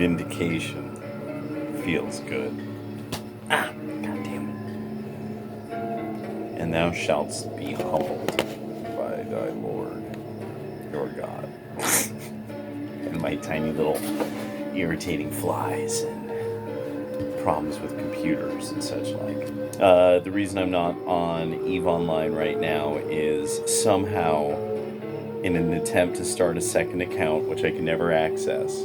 Vindication feels good. Ah, God damn it. And thou shalt be humbled by thy Lord, your God. And my tiny little irritating flies and problems with computers and such like. The reason I'm not on EVE Online right now is somehow, in an attempt to start a second account, which I can never access,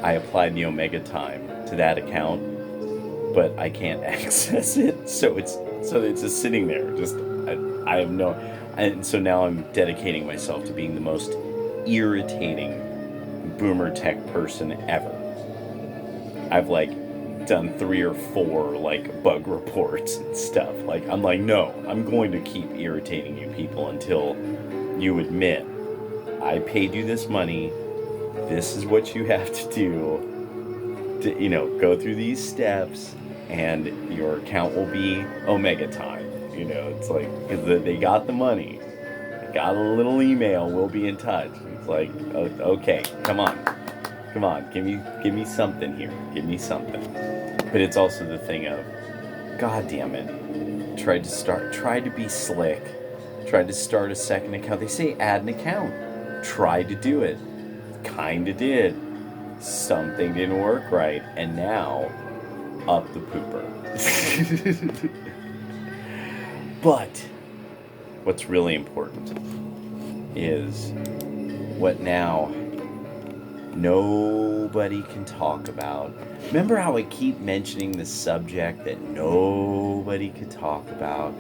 I applied the Omega time to that account, but I can't access it, so it's just sitting there. I have no, and so now I'm dedicating myself to being the most irritating boomer tech person ever. I've done 3 or 4 bug reports and stuff. I'm no, I'm going to keep irritating you people until you admit I paid you this money. This is what you have to do to, go through these steps, and your account will be Omega time. It's because they got the money, got a little email, we'll be in touch. It's okay, come on, give me something here, give me something. But it's also the thing of, God damn it, tried to be slick, tried to start a second account. They say add an account. Tried to do it, kinda did. Something didn't work right, and now, up the pooper. But what's really important is what now nobody can talk about. Remember how I keep mentioning the subject that nobody could talk about?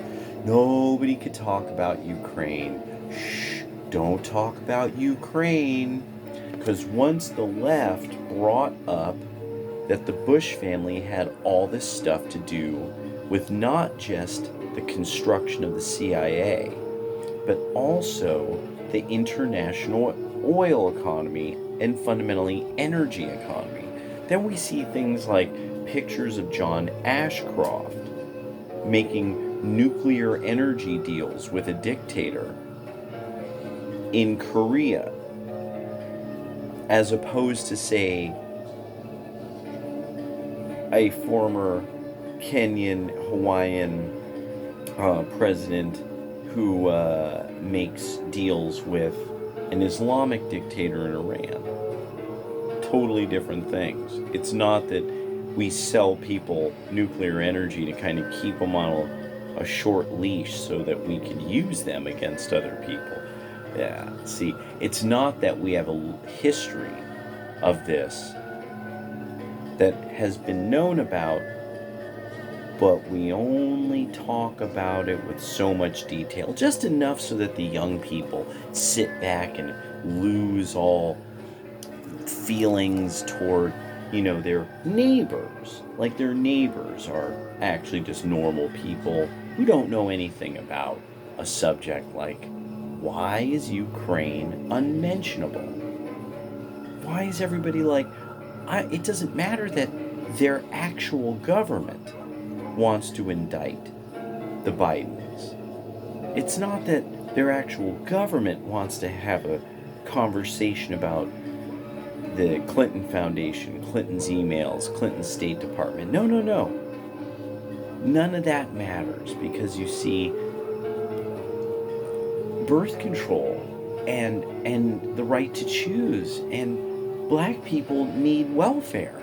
Nobody could talk about Ukraine. Shh, don't talk about Ukraine. Because once the left brought up that the Bush family had all this stuff to do with not just the construction of the CIA, but also the international oil economy and fundamentally energy economy. Then we see things like pictures of John Ashcroft making nuclear energy deals with a dictator in Korea, as opposed to, say, a former Kenyan, Hawaiian president who makes deals with an Islamic dictator in Iran. Totally different things. It's not that we sell people nuclear energy to kind of keep them on a short leash so that we can use them against other people. Yeah, see, it's not that we have a history of this that has been known about, but we only talk about it with so much detail, just enough so that the young people sit back and lose all feelings toward, their neighbors. Like their neighbors are actually just normal people who don't know anything about a subject like, why is Ukraine unmentionable? Why is everybody it doesn't matter that their actual government wants to indict the Bidens. It's not that their actual government wants to have a conversation about the Clinton Foundation, Clinton's emails, Clinton's State Department. No. None of that matters, because you see, birth control and the right to choose, and black people need welfare.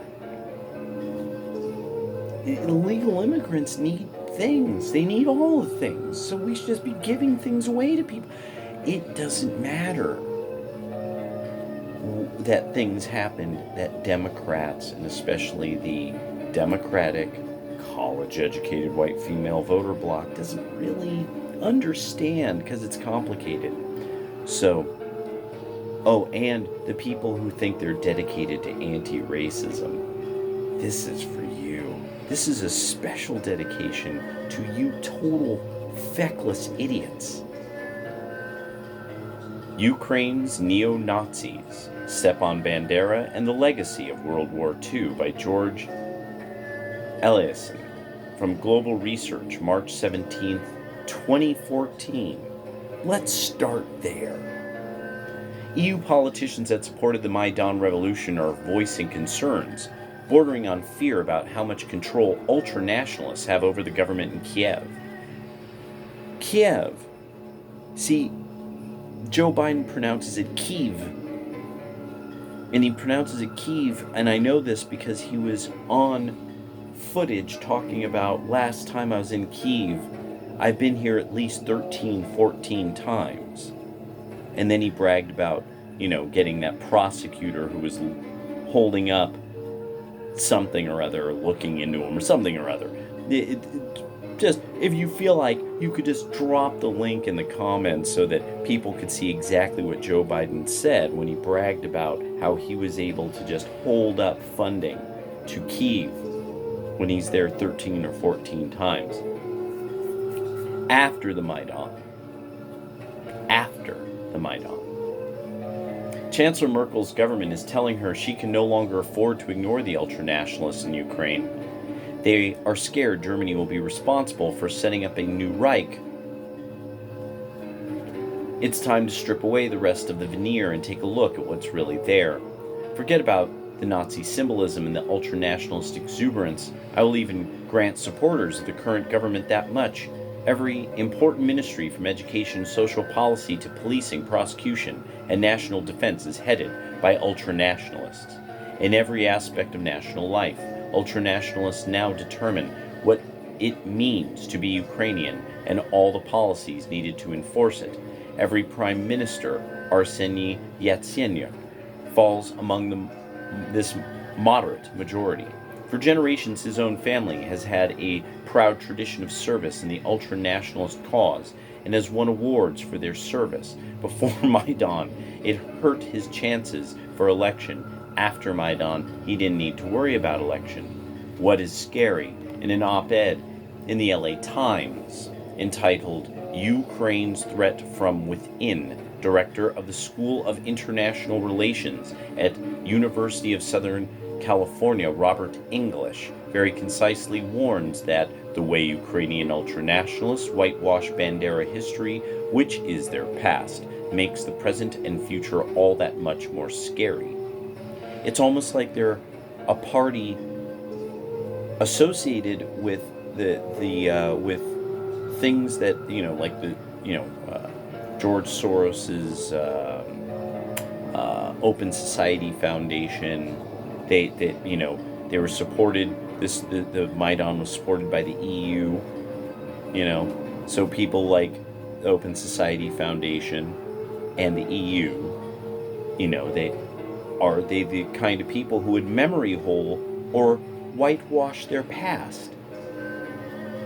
Illegal immigrants need things. They need all the things. So we should just be giving things away to people. It doesn't matter that things happened, that Democrats, and especially the Democratic college-educated white female voter bloc, doesn't really understand, because it's complicated. So, and the people who think they're dedicated to anti-racism, this is for you. This is a special dedication to you total feckless idiots. Ukraine's Neo-Nazis, Stepan Bandera and the Legacy of World War II by George Eliason, from GlobalResearch, March 17th, 2014. Let's start there. EU politicians that supported the Maidan revolution are voicing concerns, bordering on fear about how much control ultranationalists have over the government in Kiev. Kiev. See, Joe Biden pronounces it Kiev. And he pronounces it Kiev, and I know this because he was on footage talking about last time I was in Kiev, I've been here at least 13, 14 times. And then he bragged about, getting that prosecutor who was holding up something or other, or looking into him, or something or other. Just, if you feel like you could just drop the link in the comments so that people could see exactly what Joe Biden said when he bragged about how he was able to just hold up funding to Kyiv when he's there 13 or 14 times. After the Maidan. After the Maidan. Chancellor Merkel's government is telling her she can no longer afford to ignore the ultranationalists in Ukraine. They are scared Germany will be responsible for setting up a new Reich. It's time to strip away the rest of the veneer and take a look at what's really there. Forget about the Nazi symbolism and the ultranationalist exuberance. I will even grant supporters of the current government that much. Every important ministry, from education and social policy to policing, prosecution, and national defense, is headed by ultranationalists. In every aspect of national life, ultranationalists now determine what it means to be Ukrainian and all the policies needed to enforce it. Every Prime Minister, Arseniy Yatsenyuk, falls among this moderate majority. For generations, his own family has had a proud tradition of service in the ultranationalist cause and has won awards for their service. Before Maidan, it hurt his chances for election. After Maidan, he didn't need to worry about election. What is scary? In an op-ed in the LA Times entitled Ukraine's Threat from Within, director of the School of International Relations at University of Southern California, Robert English, very concisely warns that the way Ukrainian ultranationalists whitewash Bandera history, which is their past, makes the present and future all that much more scary. It's almost like they're a party associated with with things that like George Soros's Open Society Foundation. They were supported. The Maidan was supported by the EU. So people like the Open Society Foundation and the EU. They are the kind of people who would memory hole or whitewash their past,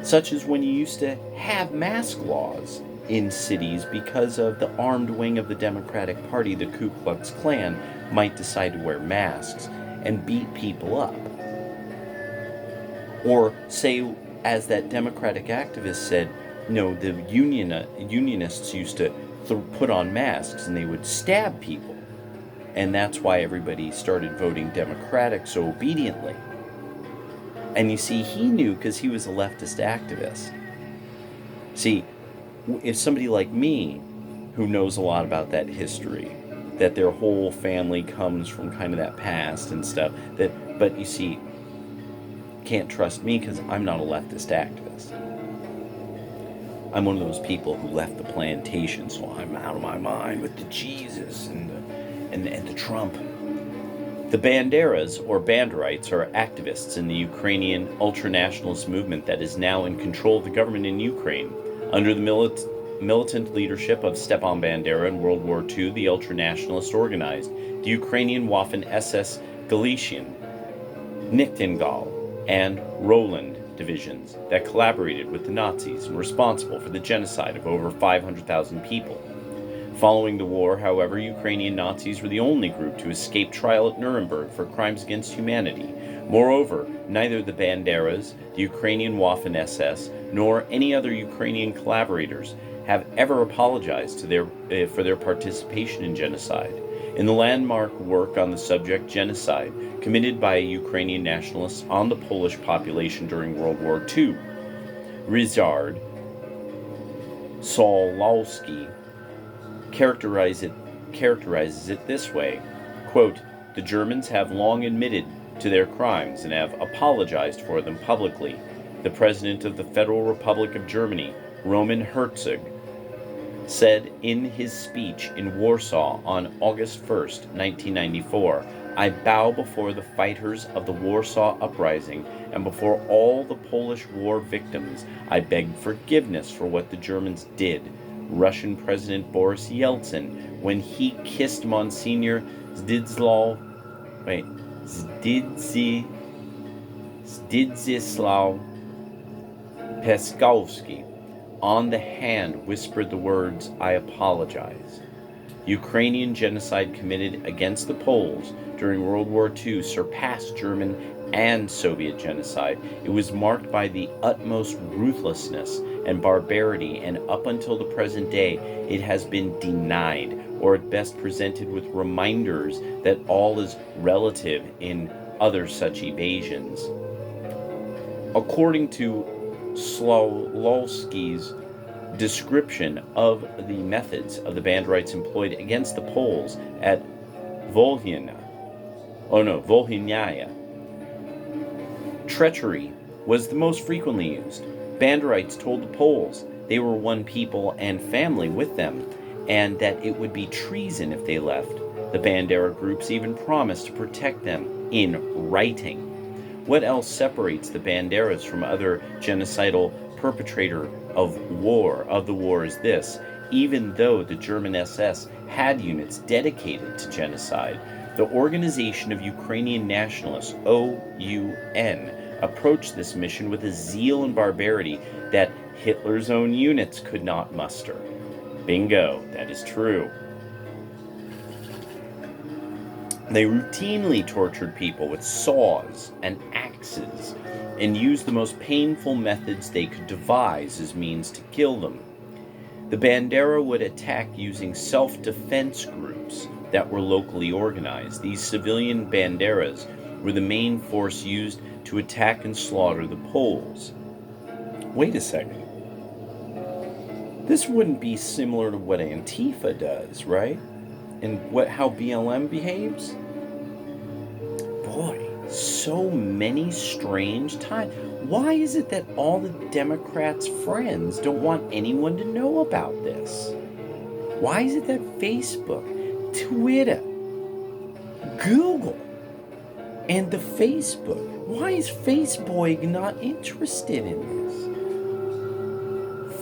such as when you used to have mask laws in cities because of the armed wing of the Democratic Party, the Ku Klux Klan, might decide to wear masks and beat people up. Or say, as that Democratic activist said, the unionists used to put on masks and they would stab people. And that's why everybody started voting Democratic so obediently. And you see, he knew because he was a leftist activist. See, if somebody like me, who knows a lot about that history, that their whole family comes from kind of that past and stuff, but you see, can't trust me because I'm not a leftist activist. I'm one of those people who left the plantation, so I'm out of my mind with the Jesus and the Trump. The Banderas, or Banderites, are activists in the Ukrainian ultranationalist movement that is now in control of the government in Ukraine. Under the militant leadership of Stepan Bandera in World War II, the ultranationalists organized the Ukrainian Waffen-SS Galician, Nightingale, and Roland divisions that collaborated with the Nazis and were responsible for the genocide of over 500,000 people. Following the war, however, Ukrainian Nazis were the only group to escape trial at Nuremberg for crimes against humanity. Moreover, neither the Banderas, the Ukrainian Waffen-SS, nor any other Ukrainian collaborators have ever apologized for their participation in genocide. In the landmark work on the subject Genocide, committed by Ukrainian nationalists on the Polish population during World War II, Ryszard Solowski characterized characterizes it this way, quote, "The Germans have long admitted to their crimes and have apologized for them publicly. The President of the Federal Republic of Germany, Roman Herzog, said in his speech in Warsaw on August 1st, 1994, I bow before the fighters of the Warsaw Uprising and before all the Polish war victims. I beg forgiveness for what the Germans did. Russian President Boris Yeltsin, when he kissed Monsignor Zdzislaw Peskowski on the hand, whispered the words, I apologize. Ukrainian genocide committed against the Poles during World War II surpassed German and Soviet genocide. It was marked by the utmost ruthlessness and barbarity, and up until the present day, it has been denied, or at best presented with reminders that all is relative in other such evasions. According to Slawowski's description of the methods of the Banderites employed against the Poles at Volhynia, treachery was the most frequently used. Banderites told the Poles they were one people and family with them, and that it would be treason if they left. The Bandera groups even promised to protect them in writing. What else separates the Banderas from other genocidal perpetrator of the war is this: even though the German SS had units dedicated to genocide, the Organization of Ukrainian Nationalists, OUN, approached this mission with a zeal and barbarity that Hitler's own units could not muster. Bingo, that is true. They routinely tortured people with saws and axes and used the most painful methods they could devise as means to kill them. The Bandera would attack using self-defense groups that were locally organized. These civilian Banderas were the main force used to attack and slaughter the Poles. Wait a second. This wouldn't be similar to what Antifa does, right? And how BLM behaves? Boy, so many strange times. Why is it that all the Democrats' friends don't want anyone to know about this? Why is it that Facebook, Twitter, Google, and the Facebook, why is Facebook not interested in this?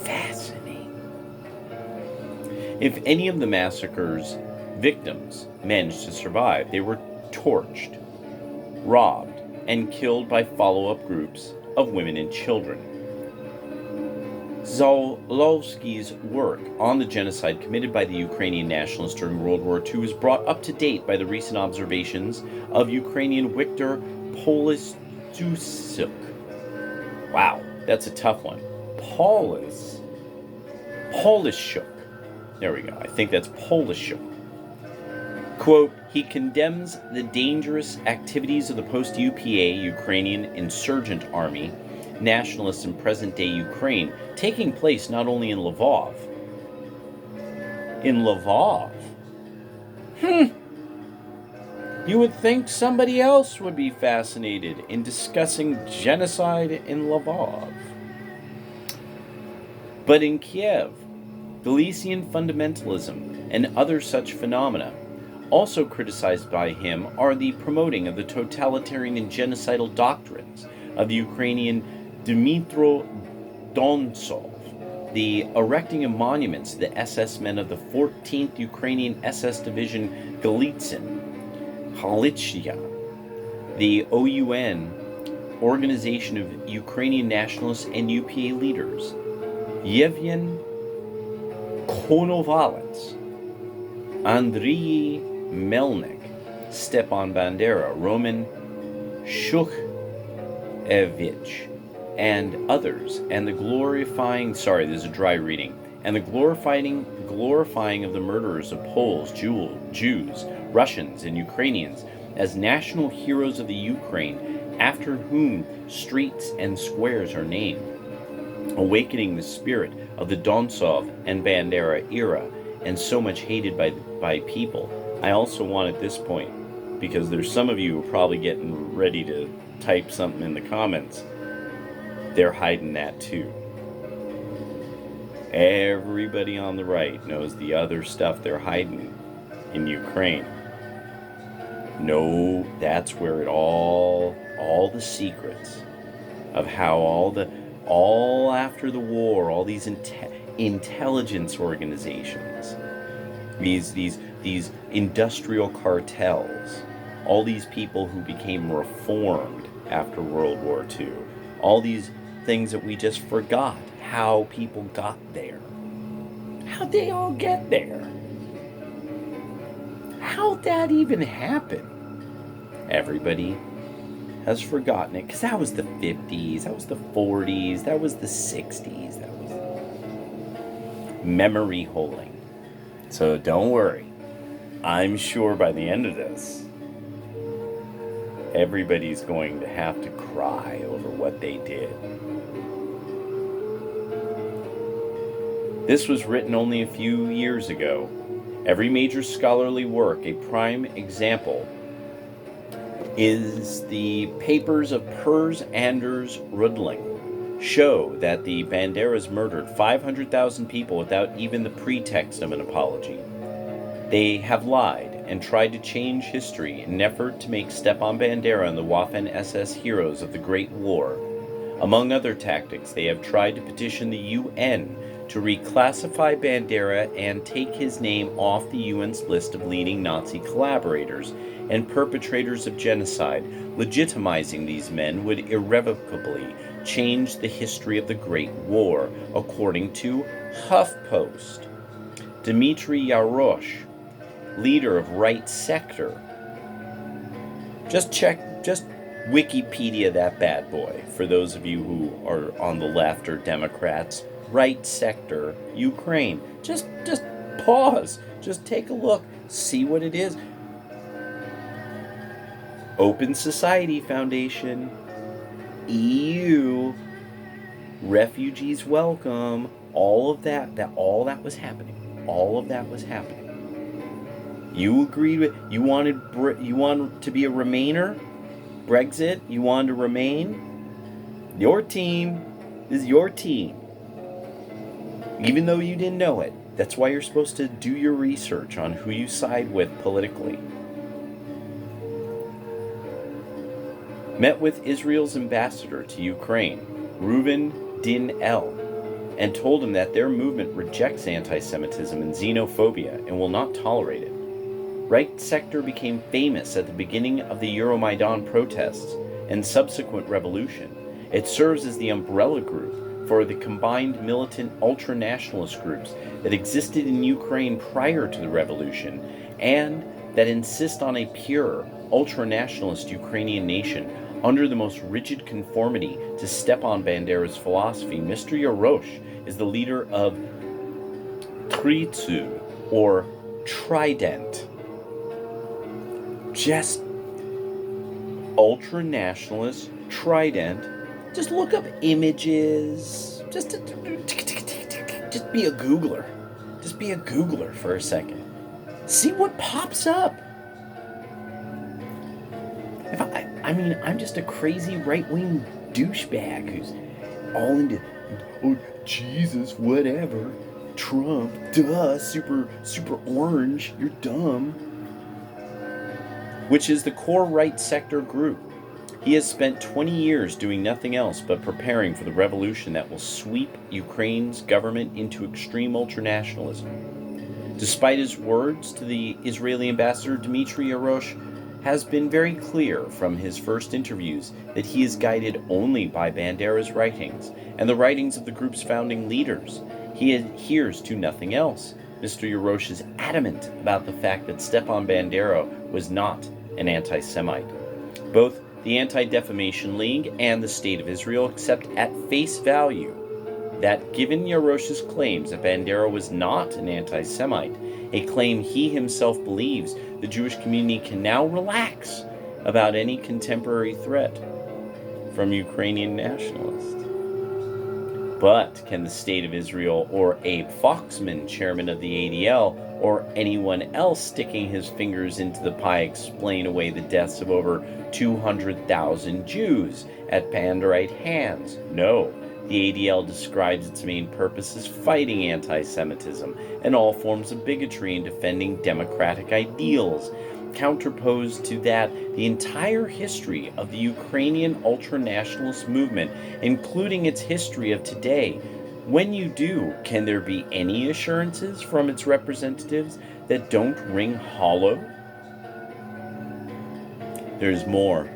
Fascinating. If any of the massacre's victims managed to survive, they were torched, robbed, and killed by follow-up groups of women and children. Zolowski's work on the genocide committed by the Ukrainian nationalists during World War II is brought up to date by the recent observations of Ukrainian Wiktor Polishchuk. Wow, that's a tough one. Polishchuk. There we go. I think that's Polishchuk. Quote, he condemns the dangerous activities of the post-UPA Ukrainian insurgent army, nationalists in present-day Ukraine, taking place not only in Lvov. In Lvov? You would think somebody else would be fascinated in discussing genocide in Lvov. But in Kiev, Eliason fundamentalism and other such phenomena, also criticized by him, are the promoting of the totalitarian and genocidal doctrines of the Ukrainian Dmytro Dontsov, the erecting of monuments to the SS men of the 14th Ukrainian SS Division Galicia, the OUN, Organization of Ukrainian Nationalists and UPA Leaders, Yevgen Konovalets, Andriy Melnik, Stepan Bandera, Roman Shukhevich, and others, and the glorifying of the murderers of Poles, Jews, Russians, and Ukrainians as national heroes of the Ukraine, after whom streets and squares are named, awakening the spirit of the Dontsov and Bandera era, and so much hated by the by people. I also want at this point, because there's some of you who are probably getting ready to type something in the comments, they're hiding that too. Everybody on the right knows the other stuff they're hiding in Ukraine. No, that's where it all the secrets of how all after the war, all these intelligence organizations, these industrial cartels, all these people who became reformed after World War II, all these things that we just forgot how people got there. How'd they all get there? How'd that even happen? Everybody has forgotten it, because that was the 50s, that was the 40s, that was the 60s, that was memory holding. So don't worry. I'm sure by the end of this, everybody's going to have to cry over what they did. This was written only a few years ago. Every major scholarly work, a prime example, is the papers of Pers Anders Rudling, show that the Banderas murdered 500,000 people without even the pretext of an apology. They have lied and tried to change history in an effort to make Stepan Bandera and the Waffen-SS heroes of the Great War. Among other tactics, they have tried to petition the UN to reclassify Bandera and take his name off the UN's list of leading Nazi collaborators and perpetrators of genocide. Legitimizing these men would irrevocably change the history of the Great War, according to HuffPost. Dmitry Yarosh, leader of Right Sector. Just Wikipedia that bad boy, for those of you who are on the left or Democrats. Right Sector, Ukraine. Just pause. Just take a look. See what it is. Open Society Foundation. EU. Refugees welcome. All of that was happening. All of that was happening. You agreed with, you wanted to be a Remainer? Brexit? You wanted to remain? Your team is your team. Even though you didn't know it. That's why you're supposed to do your research on who you side with politically. Met with Israel's ambassador to Ukraine, Reuven Din-El, and told him that their movement rejects anti-Semitism and xenophobia and will not tolerate it. Right Sector became famous at the beginning of the Euromaidan protests and subsequent revolution. It serves as the umbrella group for the combined militant ultra-nationalist groups that existed in Ukraine prior to the revolution and that insist on a pure, ultra-nationalist Ukrainian nation under the most rigid conformity to Stepan Bandera's philosophy. Mr. Yarosh is the leader of Tritsu, or Trident. Just ultra-nationalist Trident. Just look up images. Just be a Googler. Just be a Googler for a second. See what pops up. I'm just a crazy right-wing douchebag who's all into, oh, Jesus, whatever, Trump, duh, super orange, you're dumb. Which is the core Right Sector group. He has spent 20 years doing nothing else but preparing for the revolution that will sweep Ukraine's government into extreme ultranationalism. Despite his words to the Israeli ambassador, Dmitry Yarosh has been very clear from his first interviews that he is guided only by Bandera's writings and the writings of the group's founding leaders. He adheres to nothing else. Mr. Yarosh is adamant about the fact that Stepan Bandera was not an anti-Semite. Both the Anti-Defamation League and the State of Israel accept at face value that given Yarosh's claims that Bandera was not an anti-Semite, a claim he himself believes, the Jewish community can now relax about any contemporary threat from Ukrainian nationalists. But can the State of Israel or Abe Foxman, chairman of the ADL, or anyone else sticking his fingers into the pie explain away the deaths of over 200,000 Jews at Banderite hands? No. The ADL describes its main purpose as fighting anti-Semitism and all forms of bigotry and defending democratic ideals. Counterposed to that, the entire history of the Ukrainian ultranationalist movement, including its history of today. When you do, can there be any assurances from its representatives that don't ring hollow? There's more.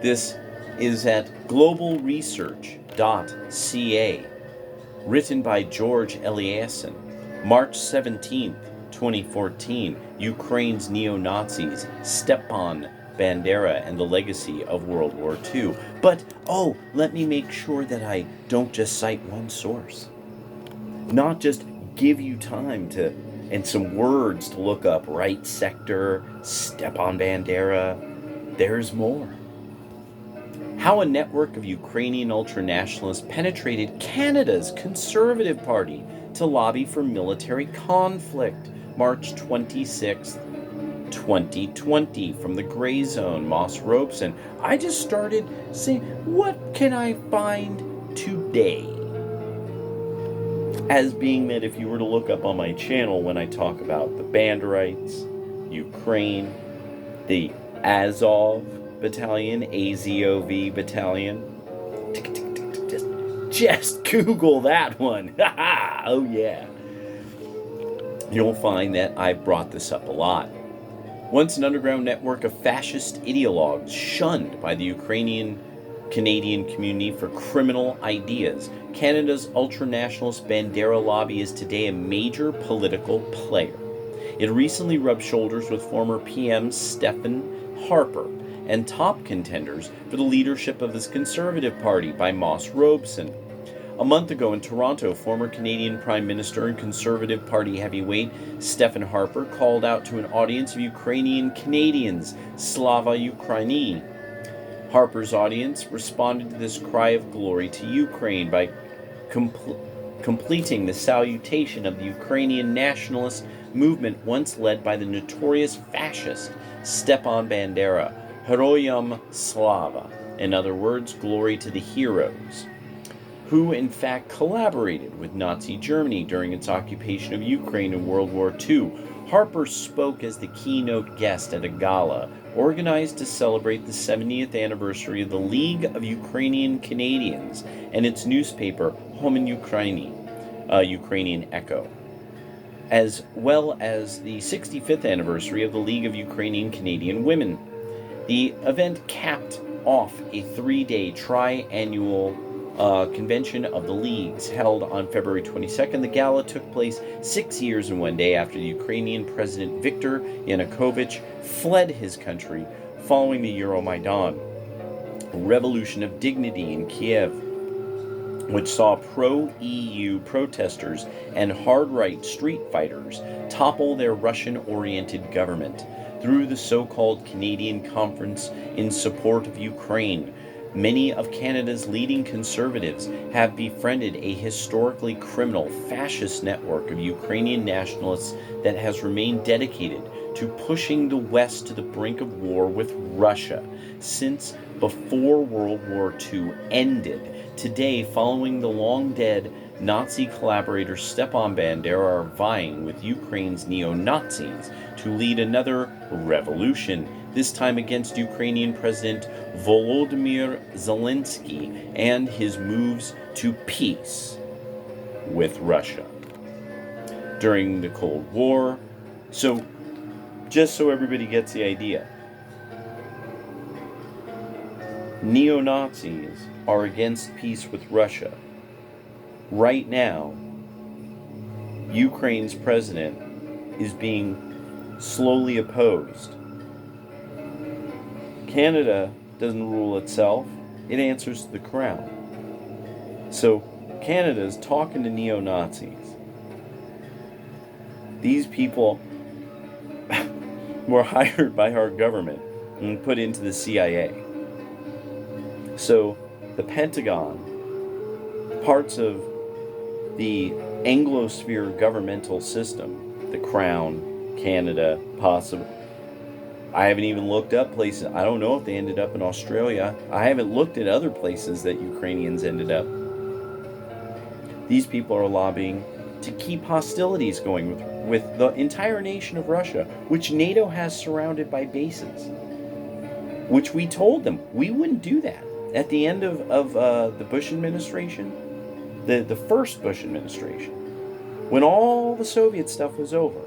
This is at GlobalResearch.ca, written by George Eliason, March 17th, 2014, Ukraine's neo-Nazis, Stepan Bandera and the Legacy of World War II. But, let me make sure that I don't just cite one source. Not just give you time to, and some words to look up, right sector, Stepan Bandera. There's more. How a network of Ukrainian ultranationalists penetrated Canada's Conservative Party to lobby for military conflict. March 26th, 2020, from the Gray Zone, Moss Robeson. I just started saying, what can I find today? As being that if you were to look up on my channel when I talk about the Banderites, Ukraine, the Azov Battalion, Azov Battalion, just Google that one. Oh yeah. You'll find that I've brought this up a lot. Once an underground network of fascist ideologues shunned by the Ukrainian-Canadian community for criminal ideas, Canada's ultranationalist Bandera lobby is today a major political player. It recently rubbed shoulders with former PM Stephen Harper and top contenders for the leadership of his Conservative Party by Moss Robeson. A month ago in Toronto, former Canadian Prime Minister and Conservative Party heavyweight Stephen Harper called out to an audience of Ukrainian Canadians, Slava Ukraini. Harper's audience responded to this cry of glory to Ukraine by completing the salutation of the Ukrainian nationalist movement once led by the notorious fascist Stepan Bandera, Heroyam Slava, in other words, glory to the heroes, who in fact collaborated with Nazi Germany during its occupation of Ukraine in World War II. Harper spoke as the keynote guest at a gala organized to celebrate the 70th anniversary of the League of Ukrainian Canadians and its newspaper Homen Ukraini, Ukrainian Echo, as well as the 65th anniversary of the League of Ukrainian Canadian Women. The event capped off a 3-day tri-annual convention of the leagues held on February 22nd. The gala took place 6 years and 1 day after the Ukrainian President Viktor Yanukovych fled his country following the Euromaidan Revolution of Dignity in Kiev, which saw pro-EU protesters and hard-right street fighters topple their Russian-oriented government. Through the so-called Canadian Conference in support of Ukraine, many of Canada's leading conservatives have befriended a historically criminal fascist network of Ukrainian nationalists that has remained dedicated to pushing the West to the brink of war with Russia since before World War II ended. Today, following the long-dead Nazi collaborator Stepan Bandera, are vying with Ukraine's neo-Nazis to lead another revolution, this time against Ukrainian President Volodymyr Zelensky and his moves to peace with Russia during the Cold War. So, just so everybody gets the idea, neo-Nazis are against peace with Russia. Right now, Ukraine's president is being slowly opposed. Canada doesn't rule itself, it answers to the crown. So Canada is talking to neo-Nazis. These people were hired by our government and put into the CIA. So the Pentagon parts of the Anglosphere governmental system, the Crown, Canada, possibly. I haven't even looked up places. I don't know if they ended up in Australia. I haven't looked at other places that Ukrainians ended up. These people are lobbying to keep hostilities going with the entire nation of Russia, which NATO has surrounded by bases, which we told them we wouldn't do that. At the end of the Bush administration, the first Bush administration, when all the Soviet stuff was over,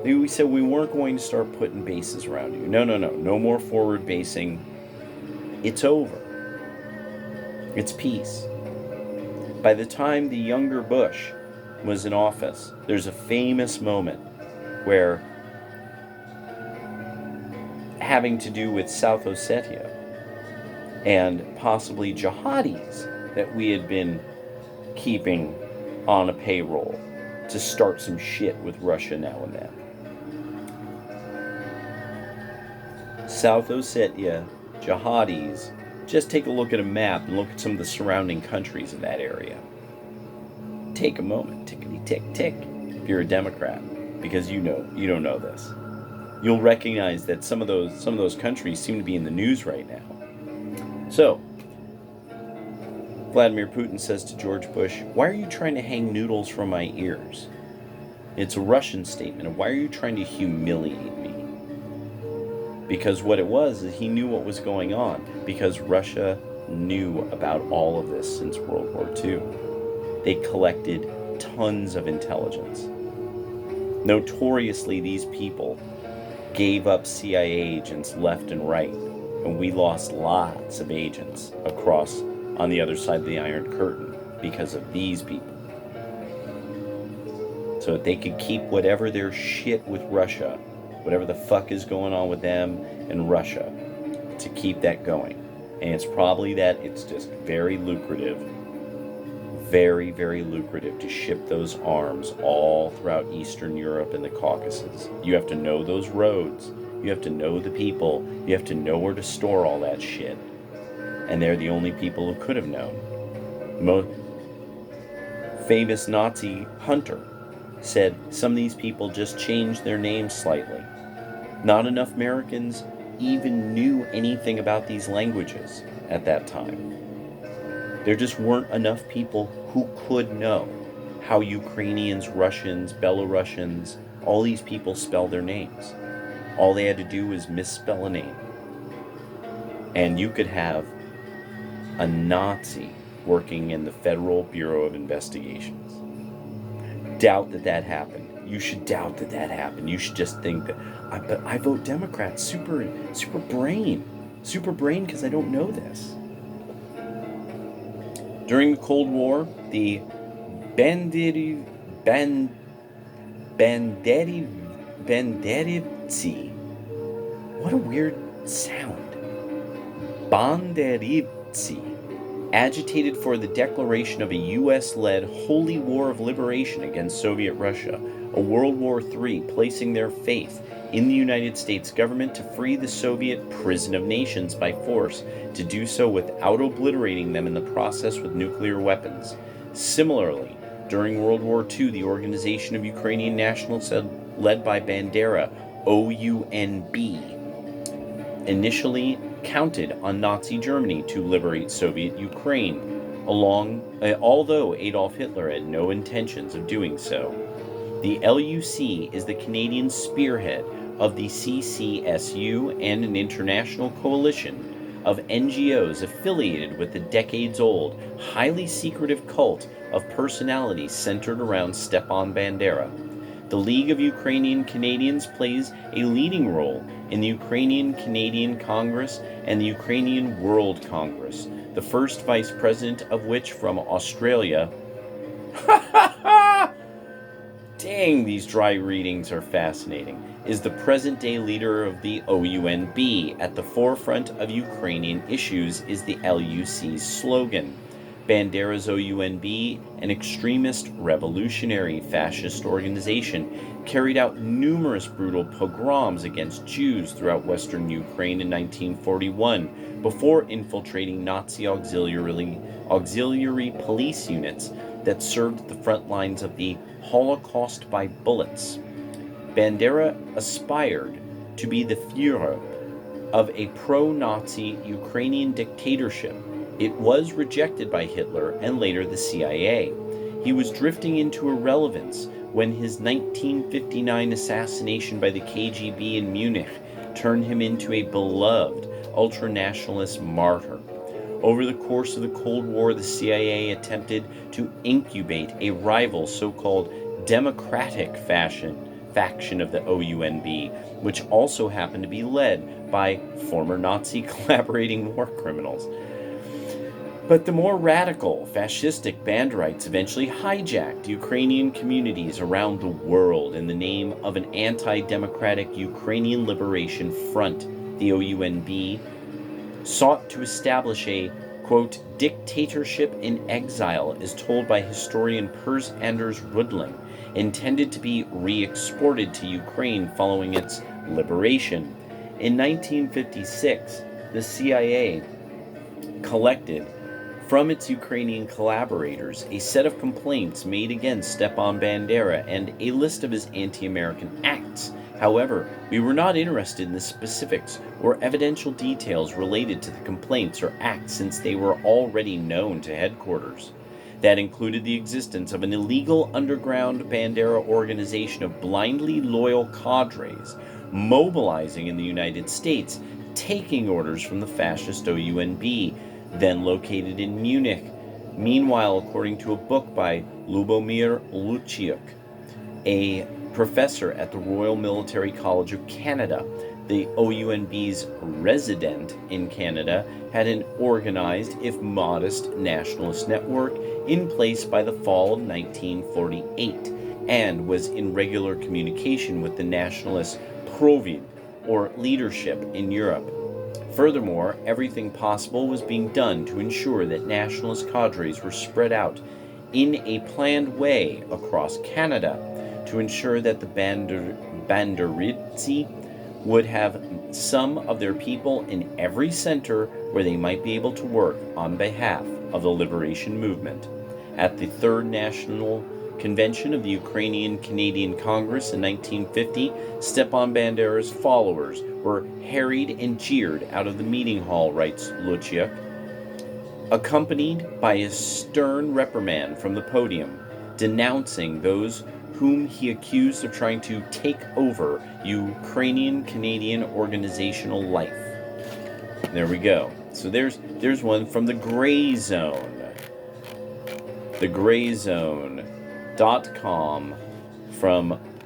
we said we weren't going to start putting bases around you. No more forward basing. It's over. It's peace. By the time the younger Bush was in office, there's a famous moment where, having to do with South Ossetia and possibly jihadis that we had been keeping on a payroll to start some shit with Russia now and then. South Ossetia, jihadis, just take a look at a map and look at some of the surrounding countries in that area. Take a moment, tickety tick tick, if you're a Democrat, because you don't know this. You'll recognize that some of those countries seem to be in the news right now. So, Vladimir Putin says to George Bush, "Why are you trying to hang noodles from my ears?" It's a Russian statement of, "Why are you trying to humiliate me?" Because what it was is he knew what was going on, because Russia knew about all of this since World War II. They collected tons of intelligence. Notoriously, these people gave up CIA agents left and right, and we lost lots of agents across on the other side of the Iron Curtain because of these people. So that they could keep whatever their shit with Russia, whatever the fuck is going on with them and Russia, to keep that going. And it's probably that it's just very lucrative, very, very lucrative to ship those arms all throughout Eastern Europe and the Caucasus. You have to know those roads. You have to know the people. You have to know where to store all that shit. And they're the only people who could have known. Most famous Nazi hunter said some of these people just changed their names slightly. Not enough Americans even knew anything about these languages at that time. There just weren't enough people who could know how Ukrainians, Russians, Belarusians, all these people spell their names. All they had to do was misspell a name. And you could have a Nazi working in the Federal Bureau of Investigations. Doubt that happened. You should doubt that happened. You should just think that, but I vote Democrat. Super brain because I don't know this. During the Cold War, the Banderite, what a weird sound. Banderite agitated for the declaration of a U.S.-led holy war of liberation against Soviet Russia, a World War III, placing their faith in the United States government to free the Soviet prison of nations by force, to do so without obliterating them in the process with nuclear weapons. Similarly, during World War II, the Organization of Ukrainian Nationalists, led by Bandera, OUNB, initially counted on Nazi Germany to liberate Soviet Ukraine, although Adolf Hitler had no intentions of doing so. The LUC is the Canadian spearhead of the CCSU and an international coalition of NGOs affiliated with the decades-old, highly secretive cult of personalities centered around Stepan Bandera. The League of Ukrainian Canadians plays a leading role in the Ukrainian Canadian Congress and the Ukrainian World Congress, the first vice president of which from Australia. Dang, these dry readings are fascinating. Is the present-day leader of the OUNB. At the forefront of Ukrainian issues is the LUC's slogan, Bandera's OUNB, an extremist revolutionary fascist organization, carried out numerous brutal pogroms against Jews throughout western Ukraine in 1941 before infiltrating Nazi auxiliary police units that served at the front lines of the Holocaust by bullets. Bandera aspired to be the Führer of a pro-Nazi Ukrainian dictatorship. It was rejected by Hitler and later the CIA. He was drifting into irrelevance when his 1959 assassination by the KGB in Munich turned him into a beloved ultranationalist martyr. Over the course of the Cold War, the CIA attempted to incubate a rival so-called democratic faction of the OUNB, which also happened to be led by former Nazi collaborating war criminals. But the more radical, fascistic Banderites eventually hijacked Ukrainian communities around the world in the name of an anti-democratic Ukrainian Liberation Front. The OUNB sought to establish a, quote, dictatorship in exile, as told by historian Pers Anders Rudling, intended to be re-exported to Ukraine following its liberation. In 1956, the CIA collected from its Ukrainian collaborators a set of complaints made against Stepan Bandera and a list of his anti-American acts. However, we were not interested in the specifics or evidential details related to the complaints or acts since they were already known to headquarters. That included the existence of an illegal underground Bandera organization of blindly loyal cadres mobilizing in the United States, taking orders from the fascist OUNB, then located in Munich. Meanwhile, according to a book by Lubomir Luciuk, a professor at the Royal Military College of Canada, the OUNB's resident in Canada had an organized, if modest, nationalist network in place by the fall of 1948 and was in regular communication with the nationalist Provid, or leadership in Europe. Furthermore, everything possible was being done to ensure that nationalist cadres were spread out in a planned way across Canada to ensure that the Banderite would have some of their people in every center where they might be able to work on behalf of the liberation movement. At the Third National Convention of the Ukrainian Canadian Congress in 1950, Stepan Bandera's followers were harried and jeered out of the meeting hall, writes Luciak, accompanied by a stern reprimand from the podium, denouncing those whom he accused of trying to take over Ukrainian Canadian organizational life. There we go. So there's one from the Gray Zone. TheGrayZone.com,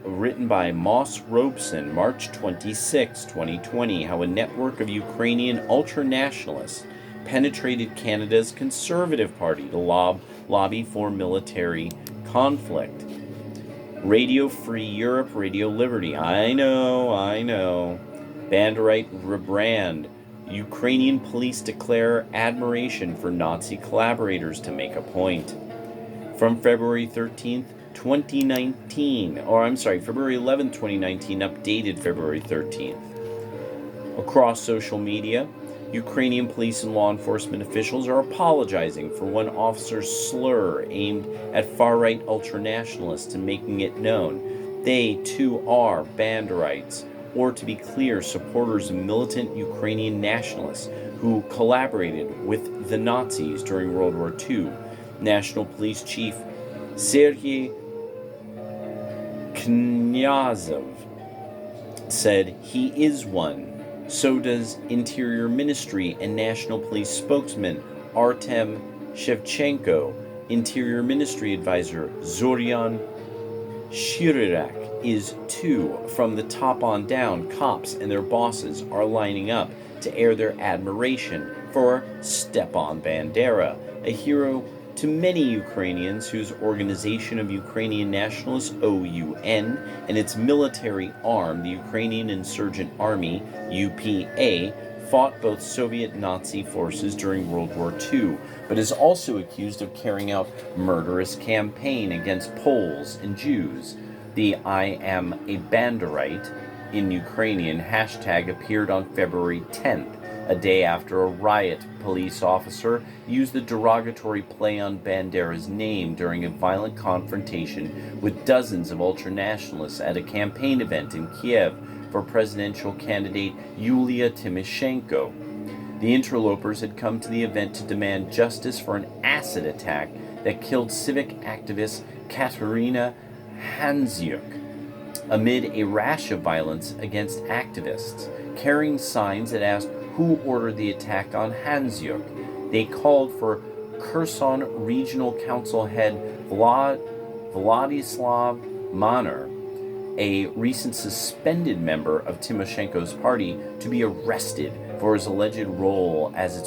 written by Moss Robeson, March 26, 2020, how a network of Ukrainian ultranationalists penetrated Canada's Conservative Party to lobby for military conflict. Radio Free Europe, Radio Liberty. I know. Banderite rebrand. Ukrainian police declare admiration for Nazi collaborators to make a point. From February 13th, 2019, February 11th, 2019, updated February 13th. Across social media, Ukrainian police and law enforcement officials are apologizing for one officer's slur aimed at far-right ultranationalists and making it known they too are Banderites, or to be clear, supporters of militant Ukrainian nationalists who collaborated with the Nazis during World War II. National Police Chief Sergei Knyazov said he is one. So does Interior Ministry and National Police spokesman Artem Shevchenko. Interior Ministry advisor Zoryan Shirirak is too. From the top on down, cops and their bosses are lining up to air their admiration for Stepan Bandera, a hero to many Ukrainians whose Organization of Ukrainian Nationalists, OUN, and its military arm, the Ukrainian Insurgent Army, UPA, fought both Soviet Nazi forces during World War II, but is also accused of carrying out murderous campaign against Poles and Jews. The I am a Banderite in Ukrainian hashtag appeared on February 10th, a day after a riot police officer used the derogatory play on Bandera's name during a violent confrontation with dozens of ultranationalists at a campaign event in Kiev for presidential candidate Yulia Tymoshenko. The interlopers had come to the event to demand justice for an acid attack that killed civic activist Katerina Handziuk amid a rash of violence against activists. Carrying signs that asked who ordered the attack on Handziuk, they called for Kherson Regional Council head Vladislav Maner, a recent suspended member of Tymoshenko's party, to be arrested for his alleged role as its